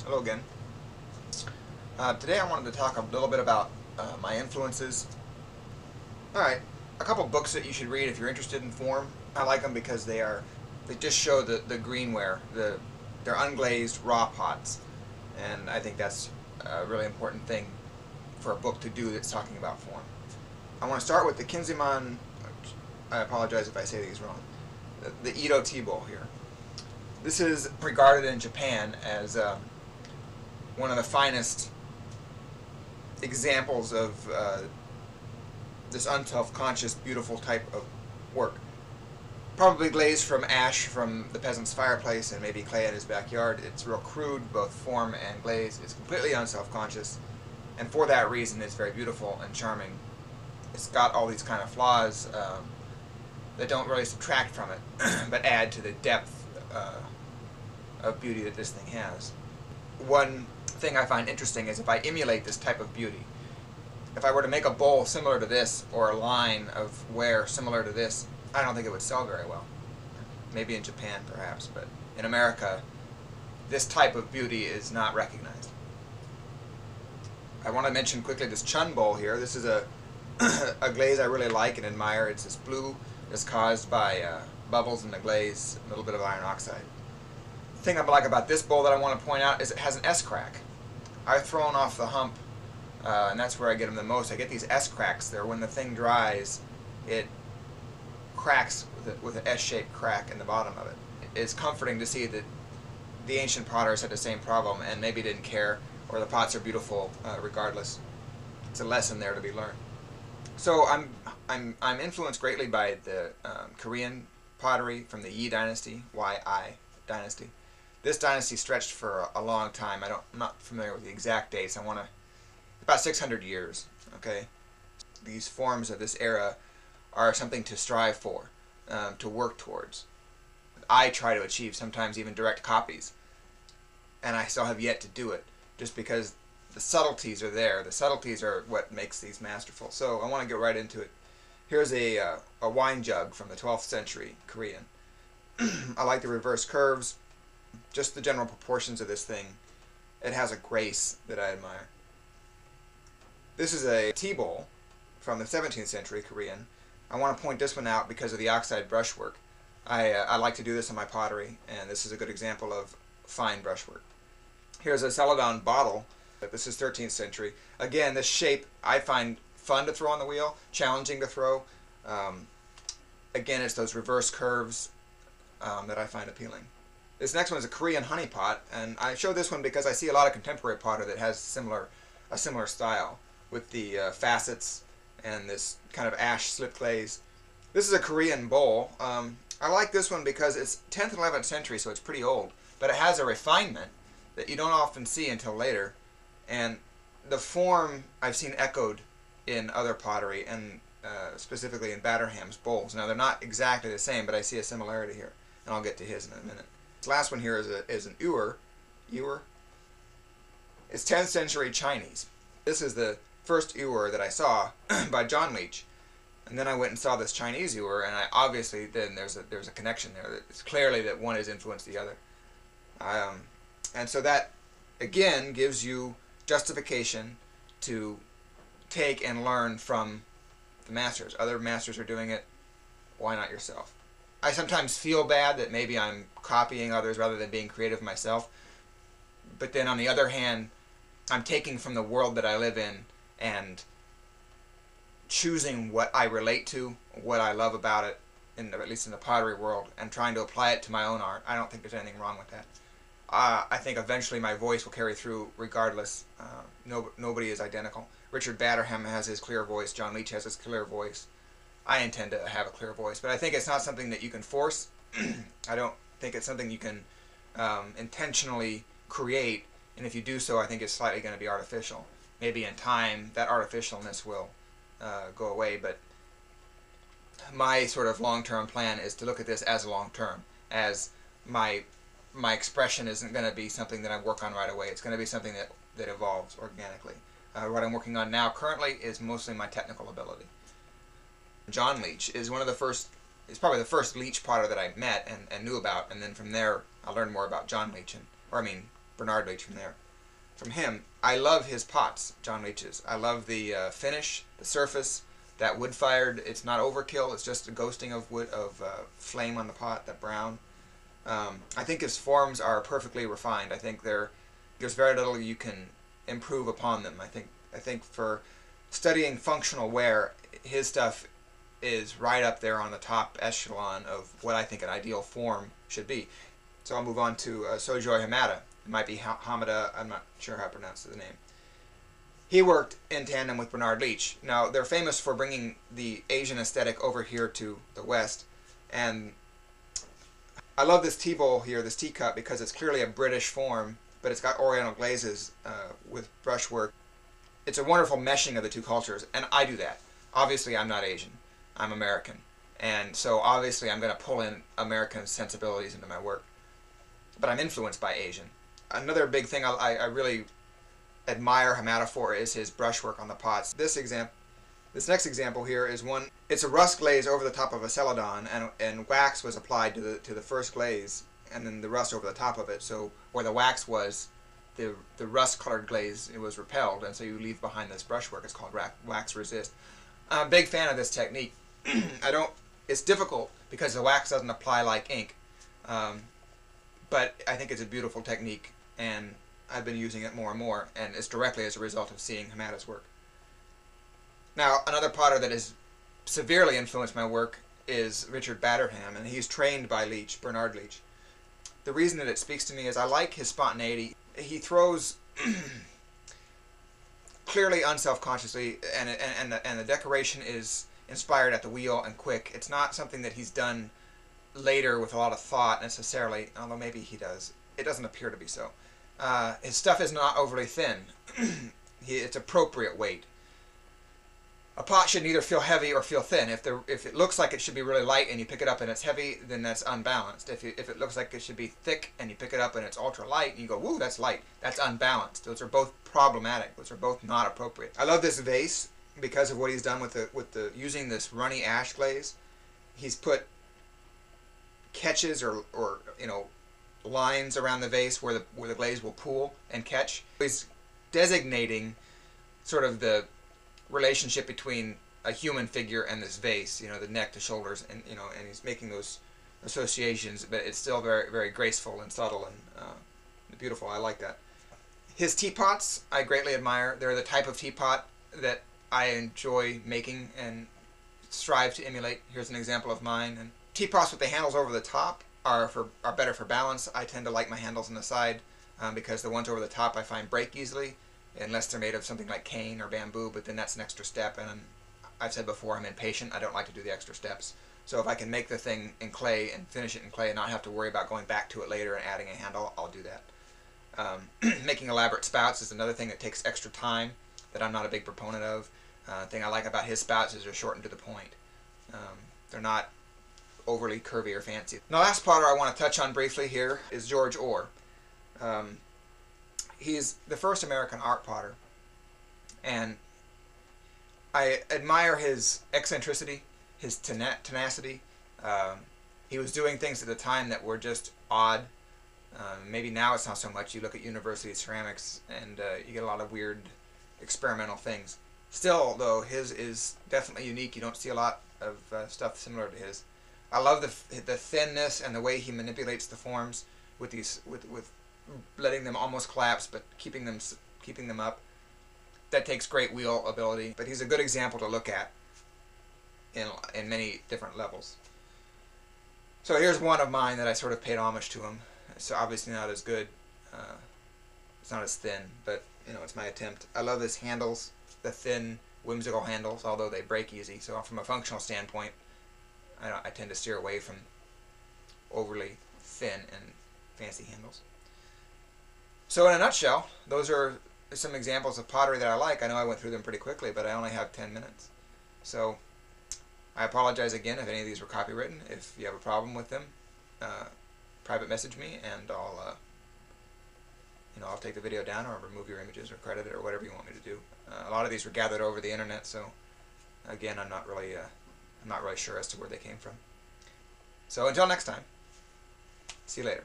Hello again. Today I wanted to talk a little bit about my influences. Alright, a couple books that you should read if you're interested in form. I like them because they just show the greenware. They're unglazed raw pots. And I think that's a really important thing for a book to do that's talking about form. I want to start with the Kinzeman, I apologize if I say these wrong, the Edo tea bowl here. This is regarded in Japan as one of the finest examples of this unself-conscious, beautiful type of work. Probably glazed from ash from the peasant's fireplace and maybe clay in his backyard. It's real crude, both form and glaze. It's completely unself-conscious, and for that reason it's very beautiful and charming. It's got all these kind of flaws that don't really subtract from it, but add to the depth of beauty that this thing has. One thing I find interesting is if I emulate this type of beauty, if I were to make a bowl similar to this or a line of ware similar to this, I don't think it would sell very well. Maybe in Japan perhaps, but in America this type of beauty is not recognized. I want to mention quickly this chun bowl here. This is a glaze I really like and admire. It's this blue that's caused by bubbles in the glaze, a little bit of iron oxide. The thing I like about this bowl that I want to point out is it has an S-crack. I've thrown off the hump, and that's where I get them the most. I get these S-cracks there. When the thing dries, it cracks with an S-shaped crack in the bottom of it. It's comforting to see that the ancient potters had the same problem and maybe didn't care, or the pots are beautiful regardless. It's a lesson there to be learned. So I'm influenced greatly by the Korean pottery from the Yi dynasty, Y-I dynasty. This dynasty stretched for a long time. I'm not familiar with the exact dates. About 600 years. Okay, these forms of this era are something to strive for, to work towards. I try to achieve sometimes even direct copies, and I still have yet to do it, just because the subtleties are there. The subtleties are what makes these masterful. So I want to get right into it. Here's a wine jug from the 12th century Korean. I like the reverse curves, just the general proportions of this thing. It has a grace that I admire. This is a tea bowl from the 17th century Korean. I want to point this one out because of the oxide brushwork. I like to do this on my pottery, and this is a good example of fine brushwork. Here's a celadon bottle. This is 13th century. Again, this shape I find fun to throw on the wheel, challenging to throw. Again, it's those reverse curves that I find appealing. This next one is a Korean honey pot, and I show this one because I see a lot of contemporary potter that has a similar style with the facets and this kind of ash slip glaze. This is a Korean bowl. I like this one because it's 10th and 11th century, so it's pretty old, but it has a refinement that you don't often see until later, and the form I've seen echoed in other pottery, and specifically in Batterham's bowls. Now they're not exactly the same, but I see a similarity here, and I'll get to his in a minute. This last one here is an ewer. It's 10th century Chinese. This is the first ewer that I saw by John Leech, and then I went and saw this Chinese ewer, and obviously then there's a connection there. It's clearly that one has influenced the other, and so that again gives you justification to take and learn from the masters. Other masters are doing it. Why not yourself? I sometimes feel bad that maybe I'm copying others rather than being creative myself. But then on the other hand, I'm taking from the world that I live in and choosing what I relate to, what I love about it, at least in the pottery world, and trying to apply it to my own art. I don't think there's anything wrong with that. I think eventually my voice will carry through regardless. Nobody is identical. Richard Batterham has his clear voice. John Leech has his clear voice. I intend to have a clear voice, but I think it's not something that you can force. I don't think it's something you can intentionally create, and if you do so, I think it's slightly going to be artificial. Maybe in time, that artificialness will go away, but my sort of long-term plan is to look at this as long-term, as my expression isn't going to be something that I work on right away. It's going to be something that evolves organically. What I'm working on now currently is mostly my technical ability. John Leech is one of the first, is probably the first Leech potter that I met and knew about, and then from there I learned more about John Leech, Bernard Leach from him. I love his pots, John Leach's. I love the finish, the surface, that wood-fired. It's not overkill. It's just a ghosting of wood, of flame on the pot, that brown. I think his forms are perfectly refined. I think there's very little you can improve upon them. I think for studying functional wear, his stuff is right up there on the top echelon of what I think an ideal form should be. So I'll move on to Sojoy Hamada. It might be Hamada, I'm not sure how to pronounce the name. He worked in tandem with Bernard Leach. Now, they're famous for bringing the Asian aesthetic over here to the West, and I love this tea bowl here, this teacup, because it's clearly a British form, but it's got oriental glazes with brushwork. It's a wonderful meshing of the two cultures, and I do that. Obviously, I'm not Asian. I'm American. And so obviously I'm going to pull in American sensibilities into my work. But I'm influenced by Asian. Another big thing I really admire Hamada for is his brushwork on the pots. This next example here is one. It's a rust glaze over the top of a celadon, and wax was applied to the first glaze, and then the rust over the top of it. So where the wax was, the rust-colored glaze, it was repelled, and so you leave behind this brushwork. It's called wax resist. I'm a big fan of this technique. It's difficult because the wax doesn't apply like ink, but I think it's a beautiful technique, and I've been using it more and more, and it's directly as a result of seeing Hamada's work. Now, another potter that has severely influenced my work is Richard Batterham, and he's trained by Leach, Bernard Leach. The reason that it speaks to me is I like his spontaneity. He throws clearly unselfconsciously, and the decoration is inspired at the wheel and quick. It's not something that he's done later with a lot of thought necessarily, although maybe he does. It doesn't appear to be so. His stuff is not overly thin. It's appropriate weight. A pot should neither feel heavy or feel thin. If it looks like it should be really light and you pick it up and it's heavy, then that's unbalanced. If it looks like it should be thick and you pick it up and it's ultra light and you go, woo, that's light, that's unbalanced. Those are both problematic. Those are both not appropriate. I love this vase because of what he's done with the using this runny ash glaze. He's put catches or lines around the vase where the glaze will pool and catch. He's designating sort of the relationship between a human figure and this vase, the neck to shoulders, and and he's making those associations, but it's still very, very graceful and subtle and beautiful. I like that. His teapots I greatly admire. They're the type of teapot that I enjoy making and strive to emulate. Here's an example of mine. And teapots with the handles over the top are better for balance. I tend to like my handles on the side because the ones over the top I find break easily, unless they're made of something like cane or bamboo, but then that's an extra step, and I've said before, I'm impatient. I don't like to do the extra steps. So if I can make the thing in clay and finish it in clay and not have to worry about going back to it later and adding a handle, I'll do that. Making elaborate spouts is another thing that takes extra time that I'm not a big proponent of. The thing I like about his spouts is they're shortened to the point. They're not overly curvy or fancy. The last potter I want to touch on briefly here is George Orr. He's the first American art potter, and I admire his eccentricity, his tenacity. He was doing things at the time that were just odd. Maybe now it's not so much. You look at university ceramics and you get a lot of weird experimental things. Still, though, his is definitely unique. You don't see a lot of stuff similar to his. I love the thinness and the way he manipulates the forms with letting them almost collapse but keeping them up. That takes great wheel ability, but he's a good example to look at in many different levels. So here's one of mine that I sort of paid homage to him. It's obviously not as good. It's not as thin, but it's my attempt. I love his handles, the thin, whimsical handles, although they break easy. So from a functional standpoint, I tend to steer away from overly thin and fancy handles. So in a nutshell, those are some examples of pottery that I like. I know I went through them pretty quickly, but I only have 10 minutes. So I apologize again if any of these were copywritten. If you have a problem with them, private message me, and I'll take the video down or remove your images or credit it or whatever you want me to do. A lot of these were gathered over the internet, so again, I'm not really sure as to where they came from. So until next time, see you later.